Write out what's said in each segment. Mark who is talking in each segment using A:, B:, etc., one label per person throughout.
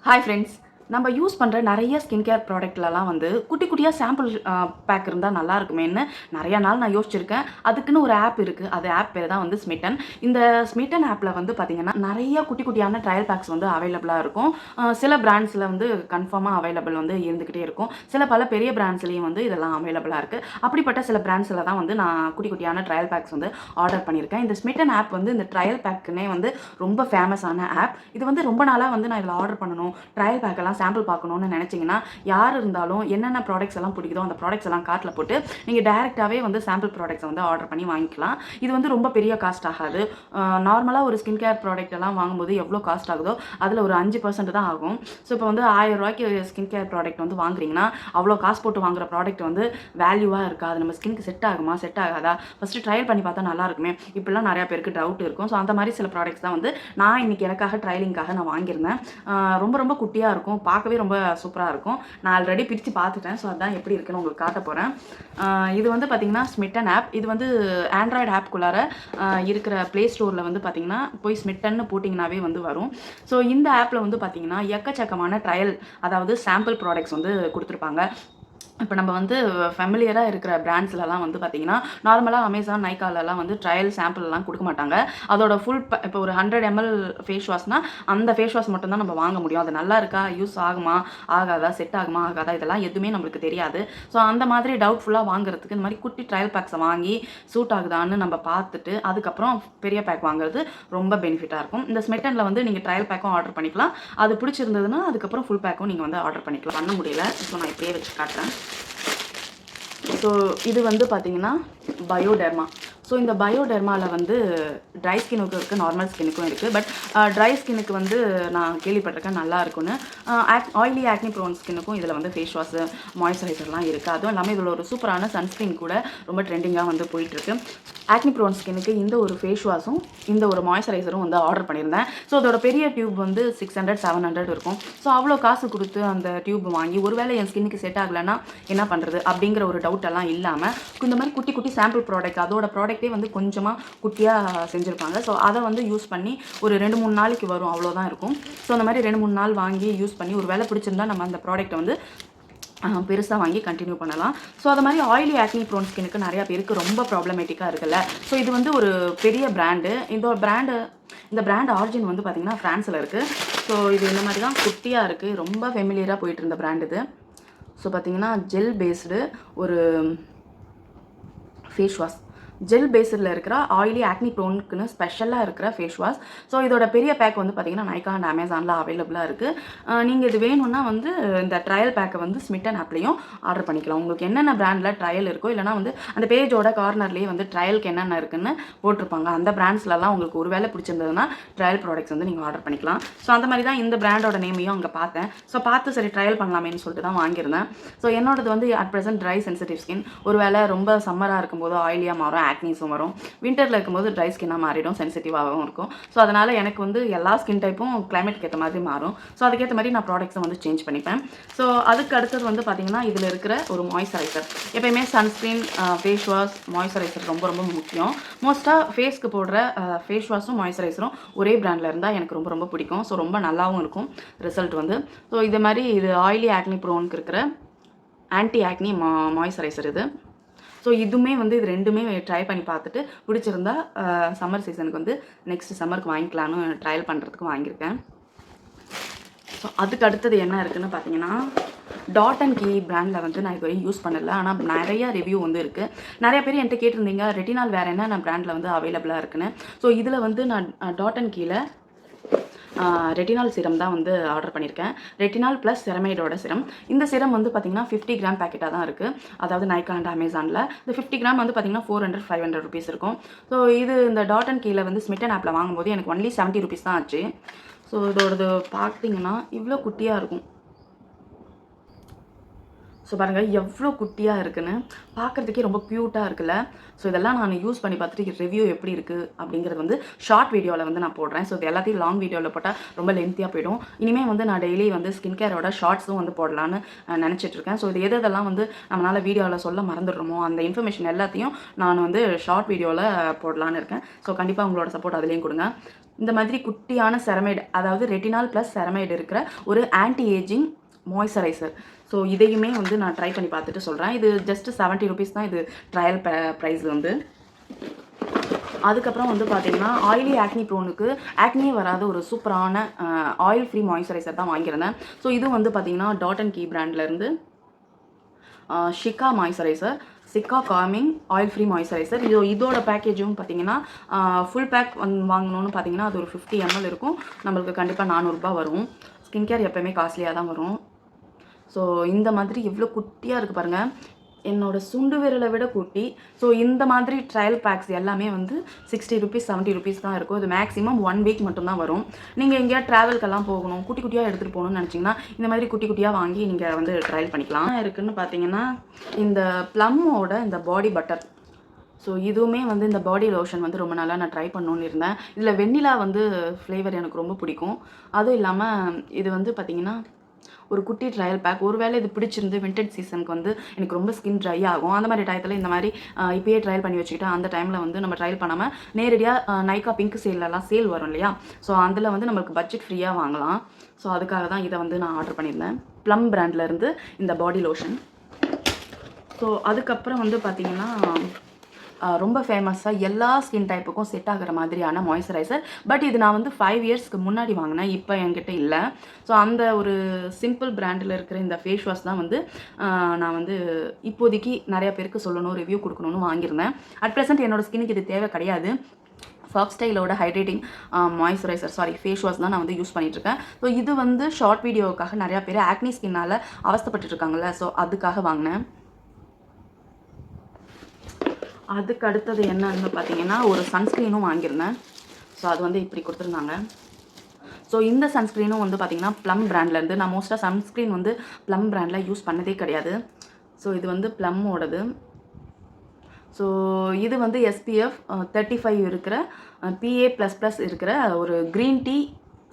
A: Hi friends, நம்ம use பண்ணுற நிறைய ஸ்கின் கேர் ப்ராடக்ட்லலாம் வந்து குட்டி குட்டியாக சாம்பிள் பேக் இருந்தால் நல்லா இருக்குமேன்னு நிறையா நாள் நான் யோசிச்சிருக்கேன். அதுக்குன்னு ஒரு ஆப் இருக்குது. அது ஆப் பேர் தான் வந்து ஸ்மிட்டன். இந்த ஸ்மிட்டன் ஆப்பில் வந்து பார்த்திங்கன்னா நிறைய குட்டி குட்டியான ட்ரையல் பேக்ஸ் வந்து அவைலபிளாக இருக்கும். சில பிராண்ட்ஸில் வந்து கன்ஃபார்மாக அவைலபிள் வந்து இருந்துக்கிட்டே இருக்கும். பல பெரிய பிராண்ட்ஸ்லேயும் வந்து இதெல்லாம் அவைலபிளாக இருக்குது. அப்படிப்பட்ட சில பிராண்ட்ஸில் தான் வந்து நான் குட்டி குட்டியான ட்ரையல் பேக்ஸ் வந்து ஆர்டர் பண்ணியிருக்கேன். இந்த ஸ்மிட்டன் ஆப் வந்து இந்த ட்ரையல் பேக்குன்னே வந்து ரொம்ப ஃபேமஸான ஆப். இது வந்து ரொம்ப நாளாக வந்து நான் இதில் ஆர்டர் பண்ணணும், ட்ரையல் பேக்கெல்லாம் சாம்பிள் பார்க்கணும்னு நினச்சிங்கன்னா யார் இருந்தாலும் என்னென்ன ப்ராடக்ட்ஸ் எல்லாம் பிடிக்குதோ அந்த ப்ராடக்ட்ஸ் எல்லாம் கார்ட்டில் போட்டு நீங்கள் டேரெக்டாகவே வந்து சாம்பிள் ப்ராடக்ட்ஸை வந்து ஆர்டர் பண்ணி வாங்கிக்கலாம். இது வந்து ரொம்ப பெரிய காஸ்ட் ஆகாது. நார்மலாக ஒரு ஸ்கின் கேர் ப்ராடக்ட் எல்லாம் வாங்கும்போது எவ்வளோ காஸ்ட் ஆகுதோ அதில் ஒரு 5% தான் ஆகும். ஸோ இப்போ வந்து 1000 ரூபாய்க்கு ஸ்கின் கேர் ப்ராடக்ட் வந்து வாங்குறீங்கன்னா அவ்வளோ காசு போட்டு வாங்குற ப்ராடக்ட் வந்து வேல்யூவாக இருக்காது. நம்ம ஸ்கின்க்கு செட் ஆகுமா செட் ஆகாதா, ஃபஸ்ட்டு ட்ரையல் பண்ணி பார்த்தா நல்லா இருக்குமே, இப்படிலாம் நிறையா பேருக்கு டவுட் இருக்கும். ஸோ அந்த மாதிரி சில ப்ராடக்ட்ஸ் தான் வந்து நான் இன்றைக்கி எனக்காக ட்ரையலிங்காக நான் வாங்கியிருந்தேன். ரொம்ப ரொம்ப குட்டியாக இருக்கும், பார்க்கவே ரொம்ப சூப்பராக இருக்கும். நான் ஆல்ரெடி பிரித்து பார்த்துட்டேன். ஸோ அதான் எப்படி இருக்குன்னு உங்களுக்கு காட்ட போகிறேன். இது வந்து பார்த்திங்கன்னா ஸ்மிட்டன் ஆப். இது வந்து ஆண்ட்ராய்டு ஆப்குள்ளார இருக்கிற ப்ளே ஸ்டோரில் வந்து பார்த்திங்கன்னா போய் ஸ்மிட்டன்னு போட்டிங்கனாவே வந்து வரும். ஸோ இந்த ஆப்பில் வந்து பார்த்திங்கன்னா எக்கச்சக்கமான ட்ரையல், அதாவது சாம்பிள் ப்ராடக்ட்ஸ் வந்து கொடுத்துருப்பாங்க. இப்போ நம்ம வந்து ஃபெமிலியராக இருக்கிற பிராண்ட்ஸ்லலாம் வந்து பார்த்திங்கன்னா நார்மலாக அமேசான், நைக்காலெலாம் வந்து ட்ரையல் சாம்பிள்லாம் கொடுக்க மாட்டாங்க. அதோட ஃபுல் இப்போ ஒரு 100 ml ஃபேஸ் வாஷ்னால் அந்த ஃபேஸ் வாஷ் மட்டும் தான் நம்ம வாங்க முடியும். அது நல்லா இருக்கா, யூஸ் ஆகுமா ஆகாதா, செட் ஆகுமா ஆகாதா, இதெல்லாம் எதுவுமே நம்மளுக்கு தெரியாது. ஸோ அந்த மாதிரி டவுட்ஃபுல்லாக வாங்குறதுக்கு இந்த மாதிரி குட்டி ட்ரையல் பேக்ஸை வாங்கி சூட் ஆகுதான்னு நம்ம பார்த்துட்டு அதுக்கப்புறம் பெரிய பேக் வாங்குறது ரொம்ப பெனிஃபிட்டாக இருக்கும். இந்த ஸ்மிட்டனில் வந்து நீங்கள் ட்ரையல் பேக்கும் ஆர்டர் பண்ணிக்கலாம். அது பிடிச்சிருந்ததுன்னா அதுக்கப்புறம் ஃபுல் பேக்கும் நீங்கள் வந்து ஆர்டர் பண்ணிக்கலாம். பண்ண முடியல, ஸோ நான் இப்படியே வச்சு காட்டுறேன். ஸோ இது வந்து பார்த்திங்கன்னா பயோடெர்மா. ஸோ இந்த பயோடெர்மாவில் வந்து ட்ரை ஸ்கின்னுக்கும் இருக்குது, நார்மல் ஸ்கின்னுக்கும் இருக்குது. பட் ட்ரை ஸ்கின்னுக்கு வந்து நான் கேள்விப்பட்டிருக்கேன் நல்லா இருக்குன்னு. ஆயிலி ஆக்னி ப்ரோன் ஸ்கின்னுக்கும் இதில் வந்து ஃபேஸ் வாஷ், மாய்ஸ்சரைசர்லாம் இருக்குது. அதுவும் இல்லாமல் இதில் ஒரு சூப்பரான சன்ஸ்க்ரீன் கூட ரொம்ப ட்ரெண்டிங்காக வந்து போயிட்டுருக்கு. ஆக்னி ப்ரோன் ஸ்கின்னுக்கு இந்த ஒரு ஃபேஸ் வாஷும் இந்த ஒரு மாய்ஸ்சரைசரும் வந்து ஆர்டர் பண்ணியிருந்தேன். ஸோ அதோட பெரிய டியூப் வந்து 600-700 இருக்கும். ஸோ அவ்வளோ காசு கொடுத்து அந்த டியூப் வாங்கி ஒருவேளை என் ஸ்கின்னுக்கு செட் ஆகலைன்னா என்ன பண்ணுறது அப்படிங்கிற ஒரு டவுட் எல்லாம் இல்லாமல் இந்த மாதிரி குட்டி குட்டி சாம்பிள் ப்ராடக்ட், அதோட ப்ராடக்ட்டே வந்து கொஞ்சமாக குட்டியாக செஞ்சுருப்பாங்க. ஸோ அதை வந்து யூஸ் பண்ணி ஒரு 2-3 நாளைக்கு வரும், அவ்வளோதான் இருக்கும். ஸோ அந்த மாதிரி 2-3 நாள் வாங்கி யூஸ் பண்ணி ஒரு வேலை பிடிச்சிருந்தா நம்ம அந்த ப்ராடக்ட்டை வந்து பெருசாக வாங்கி கண்டினியூ பண்ணலாம். ஸோ அது மாதிரி ஆயிலி ஆக்னி ப்ரோன் ஸ்கின்னுக்கு நிறையா பேருக்கு ரொம்ப ப்ராப்ளமேட்டிக்காக இருக்குல்ல. ஸோ இது வந்து ஒரு பெரிய பிராண்டு. இந்த பிராண்ட் ஆரிஜின் வந்து பார்த்திங்கன்னா ஃப்ரான்ஸில் இருக்குது. ஸோ இது இந்த மாதிரி தான் குட்டியாக இருக்குது, ரொம்ப ஃபெமிலியராக போயிட்டு இருந்த பிராண்ட் இது. ஸோ பார்த்திங்கன்னா ஜெல் பேஸ்டு ஒரு ஃபேஸ் வாஷ், ஜெல் பேஸில் இருக்கிற ஆயிலி ஆக்னி ப்ரோனுக்குன்னு ஸ்பெஷலாக இருக்கிற ஃபேஸ் வாஷ். ஸோ இதோட பெரிய பேக் வந்து பார்த்திங்கன்னா நைக்கா அண்ட் அமேசானில் அவைலபிளாக இருக்குது. நீங்கள் இது வேணும்னா வந்து இந்த ட்ரையல் பேக்கை வந்து ஸ்மிட்டன் ஆப்லேயும் ஆர்டர் பண்ணிக்கலாம். உங்களுக்கு என்னென்ன பிராண்டில் ட்ரையல் இருக்கோ, இல்லைனா வந்து அந்த பேஜோட கார்னர்லேயே வந்து ட்ரையலுக்கு என்னென்ன இருக்குன்னு போட்டிருப்பாங்க. அந்த பிராண்ட்ஸ்லலாம் உங்களுக்கு ஒரு வேலை பிடிச்சிருந்ததுன்னா ட்ரையல் ப்ராடக்ட்ஸ் வந்து நீங்கள் ஆர்டர் பண்ணிக்கலாம். ஸோ அந்த மாதிரி தான் இந்த பிராண்டோட நேமையும் அங்கே பார்த்தேன். ஸோ பார்த்து சரி ட்ரையல் பண்ணலாமேன்னு சொல்லிட்டு தான் வாங்கியிருந்தேன். ஸோ என்னோடது வந்து at present try sensitive skin. ஒரு வேளை ரொம்ப சம்மராக இருக்கும்போது ஆயிலியாக மாறும், ஆக்னிஸும் வரும். வின்டரில் இருக்கும்போது ட்ரை ஸ்கின்னாக மாறிடும், சென்சிட்டிவாகவும் இருக்கும். ஸோ அதனால் எனக்கு வந்து எல்லா ஸ்கின் டைப்பும் கிளைமேட்டுக்கு ஏற்ற மாதிரி மாறும். ஸோ அதுக்கேற்ற மாதிரி நான் ப்ராடக்ட்ஸை வந்து சேஞ்ச் பண்ணிப்பேன். ஸோ அதுக்கு அடுத்தது வந்து பார்த்திங்கன்னா இதில் இருக்கிற ஒரு மாய்ஸ்சரைசர். எப்பயுமே சன்ஸ்க்ரீன், ஃபேஸ் வாஷ், மாய்ஸ்சரைசர் ரொம்ப ரொம்ப முக்கியம். மோஸ்ட்டாக ஃபேஸ்க்கு போடுற ஃபேஸ் வாஷும் மாய்ஸ்சரைசரும் ஒரே பிராண்டில் இருந்தால் எனக்கு ரொம்ப ரொம்ப பிடிக்கும். ஸோ ரொம்ப நல்லாவும் இருக்கும் ரிசல்ட் வந்து. ஸோ இது மாதிரி இது ஆயிலி ஆக்னி ப்ரோனுக்கு இருக்கிற ஆன்டி ஆக்னி மாய்ஸ்சரைசர் இது. ஸோ இதுவுமே வந்து இது ரெண்டுமே ட்ரை பண்ணி பார்த்துட்டு பிடிச்சிருந்தா சம்மர் சீசனுக்கு வந்து நெக்ஸ்ட் சம்மருக்கு வாங்கிக்கலான்னு ட்ரையல் பண்ணுறதுக்கு வாங்கியிருக்கேன். ஸோ அதுக்கு அடுத்தது என்ன இருக்குதுன்னு பார்த்தீங்கன்னா டாட் அண்ட் கீ பிராண்டில் வந்து நான் இதுவரை யூஸ் பண்ணல, ஆனால் நிறைய ரிவ்யூ வந்து இருக்குது. நிறைய பேர் என்கிட்ட கேட்டிருந்தீங்க ரெட்டினால் வேறு என்ன பிராண்டில் வந்து அவைலபிளாக இருக்குன்னு. ஸோ இதில் வந்து நான் டாட் அண்ட் கீழே ரெட்டினால் சிரம் தான் வந்து ஆர்டர் பண்ணியிருக்கேன். ரெட்டினால் ப்ளஸ் செரமைடோட சிரம். இந்த சிரம் வந்து பார்த்திங்கன்னா 50 கிராம் பேக்கெட்டாக தான் இருக்குது. அதாவது நைக்கா அண்ட் அமேசானில் இந்த 50 கிராம் வந்து பார்த்திங்கன்னா 400-500 ருபீஸ் இருக்கும். ஸோ இது இந்த டாட் அண்ட் கீழே வந்து ஸ்மிட்டன் ஆப்பில் வாங்கும்போது எனக்கு ஒன்லி 70 ருபீஸ் தான் ஆச்சு. ஸோ இதோடது பார்த்திங்கன்னா இவ்வளோ குட்டியாக இருக்கும். ஸோ பாருங்கள் எவ்வளோ குட்டியாக இருக்குன்னு, பார்க்குறதுக்கே ரொம்ப க்யூட்டாக இருக்குல்ல. ஸோ இதெல்லாம் நான் யூஸ் பண்ணி பார்த்துட்டு ரிவ்யூ எப்படி இருக்குது அப்படிங்கிறது வந்து ஷார்ட் வீடியோவில் வந்து நான் போடுறேன். ஸோ இது எல்லாத்தையும் லாங் வீடியோவில் போட்டால் ரொம்ப லென்த்தியாக போயிடும். இனிமேல் வந்து நான் டெய்லி வந்து ஸ்கின் கேரோட ஷார்ட்ஸும் வந்து போடலான்னு நினச்சிட்ருக்கேன். ஸோ இது எதெல்லாம் வந்து நம்மளால் வீடியோவில் சொல்ல மறந்துடுறோமோ அந்த இன்ஃபர்மேஷன் எல்லாத்தையும் நான் வந்து ஷார்ட் வீடியோவில் போடலான்னு இருக்கேன். ஸோ கண்டிப்பாக உங்களோட சப்போர்ட் அதுலேயும் கொடுங்க. இந்த மாதிரி குட்டியான செரமைடு, அதாவது ரெட்டினால் ப்ளஸ் செரமைடு இருக்கிற ஒரு ஆன்டி ஏஜிங் மாய்ஸ்சரைசர். ஸோ இதையுமே வந்து நான் ட்ரை பண்ணி பார்த்துட்டு சொல்கிறேன். இது ஜஸ்ட் 70 ருபீஸ் தான் இது ட்ரையல் ப்ரைஸ் வந்து. அதுக்கப்புறம் வந்து பார்த்தீங்கன்னா ஆயிலி ஆக்னி ப்ரோனுக்கு ஆக்னியே வராத ஒரு சூப்பரான ஆயில் ஃப்ரீ மாய்ஸ்சரைசர் தான் வாங்கியிருந்தேன். ஸோ இது வந்து பார்த்தீங்கன்னா டாட் அண்ட் கீ பிராண்ட்லேருந்து cica moisturiser, cica calming oil free moisturiser. இதோட பேக்கேஜும் பார்த்தீங்கன்னா ஃபுல் பேக் வாங்கணும்னு பார்த்தீங்கன்னா அது ஒரு 50 ml இருக்கும். நம்மளுக்கு கண்டிப்பாக 400 ரூபாய் வரும். ஸ்கின் கேர் எப்போயுமே காஸ்ட்லியாக தான் வரும். ஸோ இந்த மாதிரி எவ்வளோ குட்டியாக இருக்குது பாருங்கள், என்னோட சுண்டு விரலை விட குட்டி. ஸோ இந்த மாதிரி ட்ரையல் பேக்ஸ் எல்லாமே வந்து 60 ருபீஸ் 70 ருபீஸ் தான் இருக்கும். இது மேக்ஸிமம் 1 வீக் மட்டும்தான் வரும். நீங்கள் எங்கேயா ட்ராவல்க்கெல்லாம் போகணும், குட்டி குட்டியாக எடுத்துகிட்டு போகணும்னு நினச்சிங்கன்னா இந்த மாதிரி குட்டி குட்டியாக வாங்கி நீங்கள் வந்து ட்ரையல் பண்ணிக்கலாம். இருக்குதுன்னு பார்த்தீங்கன்னா இந்த ப்ளம்மோட இந்த பாடி பட்டர். ஸோ இதுவுமே வந்து இந்த பாடி லோஷன் வந்து ரொம்ப நாளாக நான் ட்ரை பண்ணணுன்னு இருந்தேன். இதில் வெண்ணிலா வந்து ஃப்ளேவர் எனக்கு ரொம்ப பிடிக்கும். அதுவும் இல்லாமல் இது வந்து பார்த்திங்கன்னா ஒரு குட்டி ட்ரையல் பேக். ஒருவேளை இது பிடிச்சிருந்து வின்டர் சீசனுக்கு வந்து எனக்கு ரொம்ப ஸ்கின் ட்ரை ஆகும். அந்த மாதிரி டயத்தில் இந்த மாதிரி இப்போயே ட்ரையல் பண்ணி வச்சுக்கிட்டு அந்த டைமில் வந்து நம்ம ட்ரையல் பண்ணாமல் நேரடியாக நைக்கா பிங்க் சேலெலாம் சேல் வரும் இல்லையா, ஸோ அதில் வந்து நம்மளுக்கு பட்ஜெட் ஃப்ரீயாக வாங்கலாம். ஸோ அதுக்காக தான் இதை வந்து நான் ஆர்டர் பண்ணியிருந்தேன், ப்ளம் பிராண்ட்லேருந்து இந்த பாடி லோஷன். ஸோ அதுக்கப்புறம் வந்து பார்த்திங்கன்னா ரொம்ப ஃபேமஸாக எல்லா ஸ்கின் டைப்புக்கும் செட் ஆகிற மாதிரியான மாய்ஸ்சரைசர். பட் இது நான் வந்து 5 இயர்ஸ்க்கு முன்னாடி வாங்கினேன், இப்போ என்கிட்ட இல்லை. ஸோ அந்த ஒரு சிம்பிள் பிராண்டில் இருக்கிற இந்த ஃபேஸ் வாஷ் தான் வந்து நான் வந்து இப்போதைக்கு நிறைய பேருக்கு சொல்லணும், ரிவ்யூ கொடுக்கணும்னு வாங்கியிருந்தேன். அட் ப்ரெசென்ட் என்னோடய ஸ்கின்னுக்கு இது தேவை கிடையாது. ஃபாக்ஸ் ஸ்டைலோட ஹைட்ரேட்டிங் மாய்ஸ்சரைசர் ஃபேஸ் வாஷ் தான் நான் வந்து யூஸ் பண்ணிகிட்ருக்கேன். ஸோ இது வந்து ஷார்ட் வீடியோவுக்காக நிறையா பேர் ஆக்னி ஸ்கின்னால் அவஸ்தப்பட்டுருக்காங்கல்ல, ஸோ அதுக்காக வாங்கினேன். அதுக்கு அடுத்தது என்னன்னு பார்த்தீங்கன்னா ஒரு சன்ஸ்க்ரீனும் வாங்கியிருந்தேன். ஸோ அது வந்து இப்படி கொடுத்துருந்தாங்க. ஸோ இந்த சன்ஸ்க்ரீனும் வந்து பார்த்திங்கன்னா ப்ளம் பிராண்ட்லேருந்து. நான் மோஸ்ட்டாக சன்ஸ்க்ரீன் வந்து ப்ளம் பிராண்டில் யூஸ் பண்ணதே கிடையாது. ஸோ இது வந்து ப்ளம்மோடது. ஸோ இது வந்து SPF 35 இருக்கிற PA++ இருக்கிற ஒரு க்ரீன் டீ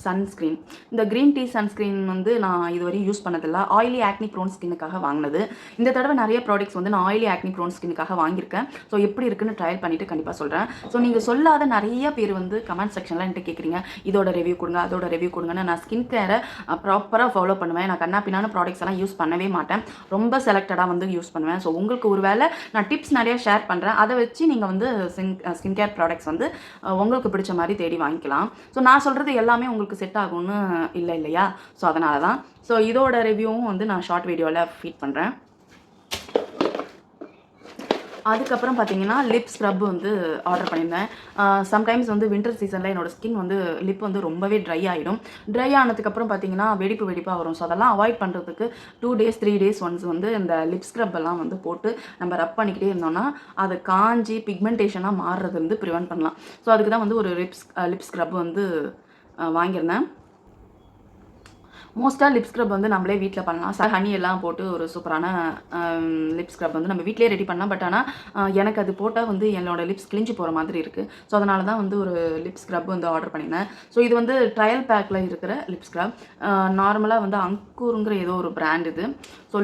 A: சன்ஸ்க்ரீன். இந்த க்ரீன் டீ சன்ஸ்க்ரீன் வந்து நான் இதுவரையும் யூஸ் பண்ணதில்லை. ஆயிலி ஆக்னி ப்ரோன் ஸ்கின்னுக்காக வாங்கினது. இந்த தடவை நிறைய ப்ராடக்ட்ஸ் வந்து நான் ஆயிலி ஆக்னி ப்ரோன் ஸ்கின்னுக்காக வாங்கியிருக்கேன். ஸோ எப்படி இருக்குன்னு ட்ரையல் பண்ணிவிட்டு கண்டிப்பாக சொல்கிறேன். ஸோ நீங்கள் சொல்லாத நிறைய பேர் வந்து கமெண்ட் செக்ஷனில் என்கிட்ட கேட்குறீங்க, இதோட ரிவ்யூ கொடுங்க அதோட ரிவ்யூ கொடுங்கன்னு. நான் ஸ்கின் கேரை ப்ராப்பராக ஃபாலோ பண்ணுவேன். நான் கண்ணாப்பின்னான ப்ராடக்ட்ஸ் எல்லாம் யூஸ் பண்ணவே மாட்டேன், ரொம்ப செலக்டடாக வந்து யூஸ் பண்ணுவேன். ஸோ உங்களுக்கு ஒரு வேளை நான் டிப்ஸ் நிறைய ஷேர் பண்ணுறேன், அதை வச்சு நீங்கள் வந்து ஸ்கின் கேர் ப்ராடக்ட்ஸ் வந்து உங்களுக்கு பிடிச்ச மாதிரி தேடி வாங்கிக்கலாம். ஸோ நான் சொல்கிறது எல்லாமே உங்களுக்கு செட் ஆகும்னு இல்லை இல்லையா, ஸோ அதனால தான். ஸோ இதோட ரிவ்யூவும் வந்து நான் ஷார்ட் வீடியோவில் ஃபீட் பண்ணுறேன். அதுக்கப்புறம் பார்த்தீங்கன்னா லிப் ஸ்க்ரப் வந்து ஆர்டர் பண்ணியிருந்தேன். சம்டைம்ஸ் வந்து வின்டர் சீசனில் என்னோடய ஸ்கின் வந்து லிப் வந்து ரொம்பவே ட்ரை ஆகிடும். ட்ரை ஆனதுக்கப்புறம் பார்த்தீங்கன்னா வெடிப்பாக வரும். ஸோ அதெல்லாம் அவாய்ட் பண்ணுறதுக்கு 2 days 3 days ஒன்ஸ் வந்து இந்த லிப் ஸ்க்ரப் எல்லாம் வந்து போட்டு நம்ம ரப் பண்ணிக்கிட்டே இருந்தோம்னா அது காஞ்சி பிக்மெண்டேஷனாக மாறுறது வந்து ப்ரிவென்ட் பண்ணலாம். ஸோ அதுக்கு தான் வந்து ஒரு லிப் ஸ்க்ரப் வந்து வாங்கியிருந்தேன். மோஸ்ட்டாக லிப் ஸ்க்ரப் வந்து நம்மளே வீட்டில் பண்ணலாம். ஹனி எல்லாம் போட்டு ஒரு சூப்பரான லிப் ஸ்க்ரப் வந்து நம்ம வீட்டிலே ரெடி பண்ணலாம். பட் ஆனால் எனக்கு அது போட்டால் வந்து என்னோட லிப்ஸ் கிழிஞ்சு போகிற மாதிரி இருக்குது. ஸோ அதனால தான் வந்து ஒரு லிப் ஸ்க்ரப் வந்து ஆர்டர் பண்ணியிருந்தேன். ஸோ இது வந்து ட்ரையல் பேக்கில் இருக்கிற லிப் ஸ்க்ரப். நார்மலாக வந்து அங்கூருங்கிற ஏதோ ஒரு பிராண்ட் இது. ஸோ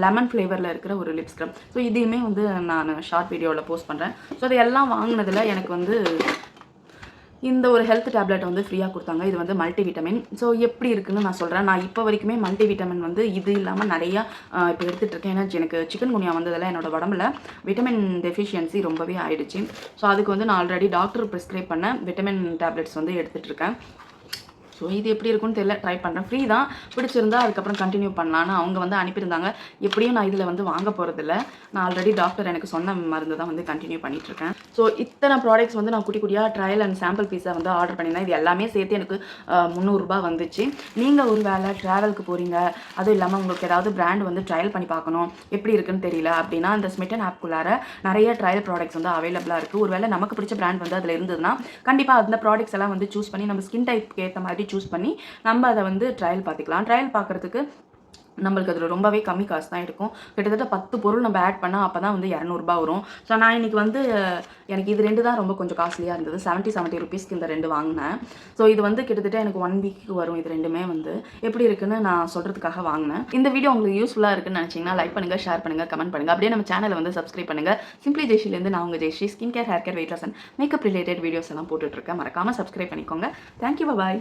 A: லெமன் ஃப்ளேவரில் இருக்கிற ஒரு லிப் ஸ்க்ரப். ஸோ இதையுமே வந்து நான் ஷார்ட் வீடியோவில் போஸ்ட் பண்ணுறேன். ஸோ அது எல்லாம் வாங்கினதில் எனக்கு வந்து இந்த ஒரு ஹெல்த் டேப்லெட் வந்து ஃப்ரீயாக கொடுத்தாங்க. இது வந்து மல்டி விட்டமின். ஸோ எப்படி இருக்குன்னு நான் சொல்கிறேன். நான் இப்போ வரைக்குமே மல்டி விட்டமின் வந்து இது இல்லாமல் நிறையா இப்போ எடுத்துகிட்டு இருக்கேன். ஏன்னா எனக்கு சிக்கன் குனியா வந்ததில் என்னோடய உடம்புல விட்டமின் டெஃபிஷியன்சி ரொம்பவே ஆயிடுச்சு. ஸோ அதுக்கு வந்து நான் ஆல்ரெடி டாக்டர் ப்ரிஸ்கிரைப் பண்ண விட்டமின் டேப்லெட்ஸ் வந்து எடுத்துகிட்டு இருக்கேன். ஸோ இது எப்படி இருக்குன்னு தெரியல, ட்ரை பண்ணுறேன். ஃப்ரீ தான், பிடிச்சிருந்தா அதுக்கப்புறம் கண்டினியூ பண்ணலான்னு அவங்க வந்து அனுப்பியிருந்தாங்க. எப்படியும் நான் இதில் வந்து வாங்க போகிறதில்ல. நான் ஆல்ரெடி டாக்டர் எனக்கு சொன்ன மருந்து தான் வந்து கண்டினியூ பண்ணிகிட்ருக்கேன். ஸோ இத்தனை ப்ராடக்ட்ஸ் வந்து நான் குட்டி குட்டியாக ட்ரையல் அண்ட் சாம்பிள் பீஸாக வந்து ஆர்டர் பண்ணியிருந்தேன். இது எல்லாமே சேர்த்து எனக்கு 300 ரூபாய் வந்துச்சு. நீங்கள் ஒரு வேளை ட்ராவலுக்கு போகிறீங்க, அதுவும் இல்லாமல் உங்களுக்கு ஏதாவது பிராண்ட் வந்து ட்ரையல் பண்ணி பார்க்கணும், எப்படி இருக்குன்னு தெரியல அப்படின்னா இந்த ஸ்மிட்டன் ஆப்குள்ளார நிறைய ட்ரையல் ப்ராடக்ட்ஸ் வந்து அவைலபிளாக இருக்குது. ஒரு வேளை நமக்கு பிடிச்ச பிராண்ட் வந்து அதில் இருந்ததுன்னா கண்டிப்பாக அந்த ப்ராடக்ட்ஸ் எல்லாம் வந்து சூஸ் பண்ணி நம்ம ஸ்கின் டைப்புக்கு ஏற்ற மாதிரி சூஸ் பண்ணி நம்ம அதை வந்து ட்ரையல் பார்த்துக்கலாம். ட்ரையல் பார்க்குறதுக்கு நம்மளுக்கு அதில் ரொம்பவே கம்மி காசு தான் எடுக்கும். கிட்டத்தட்ட 10 பொருள் நம்ம ஆட் பண்ணால் அப்போ தான் வந்து ரூ. 200 வரும். ஸோ நான் இன்றைக்கி வந்து எனக்கு இது 2 தான் ரொம்ப கொஞ்சம் காஸ்ட்லியாக இருந்தது. 70 ருபீஸ்க்கு இந்த 2 வாங்கினேன். ஸோ இது வந்து கிட்டத்தட்ட எனக்கு 1 வீக்கு வரும். இது 2மே வந்து எப்படி இருக்குன்னு நான் சொல்கிறதுக்காக வாங்கினேன். இந்த வீடியோ உங்களுக்கு யூஸ்ஃபுல்லாக இருக்குன்னு நினச்சிங்கன்னா லைக் பண்ணுங்கள், ஷேர் பண்ணுங்கள், கமெண்ட் பண்ணுங்கள். அப்படியே நம்ம சேனலை வந்து சப்ஸ்கிரைப் பண்ணுங்கள். சிம்பிளி ஜெய்ஸ்ரீலேருந்து நான் உங்கள் Jayashree. Skin care, hair care, weight loss and makeup related videos எல்லாம் போட்டுட்ருக்கேன். மறக்காமல் சப்ஸ்கிரைப் பண்ணிக்கோங்க. தேங்க்யூ, பாய்.